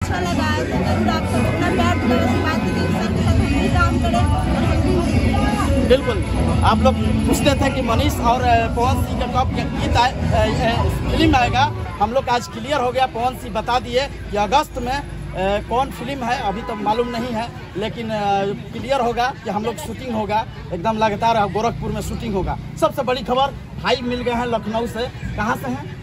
अच्छा लगा है तो जरूर आप सब अपना प्यार दुलार आशीर्वाद दीजिए, सर के साथ हम भी काम करें और हम भी। बिल्कुल, आप लोग पूछते थे कि मनीष और पवन सिंह का कब गीत फिल्म आएगा। हम लोग आज क्लियर हो गया, पवन सिंह बता दिए कि अगस्त में कौन फिल्म है अभी तो मालूम नहीं है, लेकिन क्लियर होगा कि हम लोग शूटिंग होगा एकदम लगातार, गोरखपुर में शूटिंग होगा। सबसे बड़ी खबर, भाई मिल गए हैं लखनऊ से। कहाँ से हैं?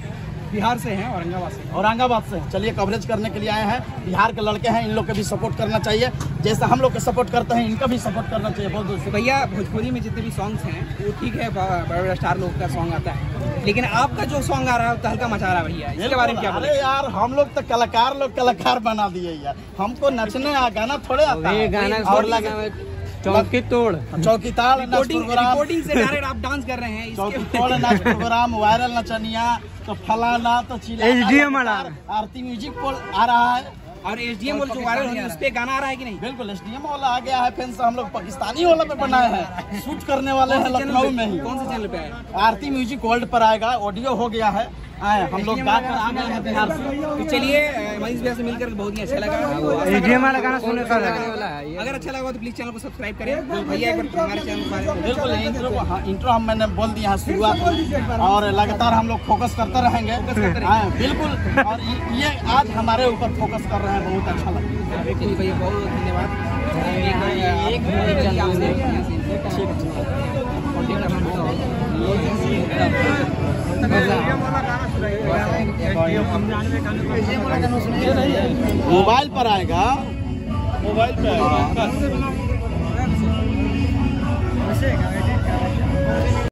बिहार से हैं, औरंगाबाद से। औरंगाबाद से। चलिए कवरेज करने के लिए आए हैं, बिहार के लड़के हैं, इन लोग को भी सपोर्ट करना चाहिए, जैसा हम लोग को सपोर्ट करते हैं इनका भी सपोर्ट करना चाहिए। बहुत बहुत भैया, भोजपुरी में जितने भी सॉन्ग्स हैं वो ठीक है, बड़े बड़े स्टार लोग का सॉन्ग आता है, लेकिन आपका जो सॉन्ग आ रहा है तहलका मचा रहा है भैया, इसके बारे में क्या बोलें? अरे यार, हम लोग तो कलाकार बना दिए यार, हमको नचने गाना थोड़े आता है। गाना और चौकी तोड़, चौकीताल रिकॉर्डिंग से डायरेक्ट आप डांस कर रहे हैं। चौकीतोड़ नाच प्रोग्राम, वायरल नचनिया, तो फलाना तो चिल्ला, SDM आरती म्यूजिक पोल आ रहा है। और SDM वाला जो वायरल है उस पे गाना आ रहा है कि नहीं? बिल्कुल, SDM वाला आ गया है, फैंस हम लोग पाकिस्तानी वाला पे बनाए हैं, शूट करने वाले हैं लखनऊ में ही। कौन से चैनल पे है? आरती म्यूजिक वर्ल्ड पर आएगा, ऑडियो हो गया है, हम लोग गा कर आ गए हैं बिहार से। तो चलिए, मनीष भैया से मिलकर बहुत ही अच्छा लगा। SDM वाला गाना सुनने का अगर अच्छा लगा तो प्लीज चैनल को सब्सक्राइब करें। भैया एक बार हमारे चैनल के बारे में। बिल्कुल, इंट्रो हम मैंने बोल दिया है शुरुआत में, और लगातार हम लोग फोकस करते रहेंगे। बिल्कुल, और ये आज हमारे ऊपर फोकस कर रहे हैं, बहुत अच्छा लगता है। चलिए भैया, बहुत धन्यवाद। मोबाइल पर आएगा, मोबाइल पे आएगा।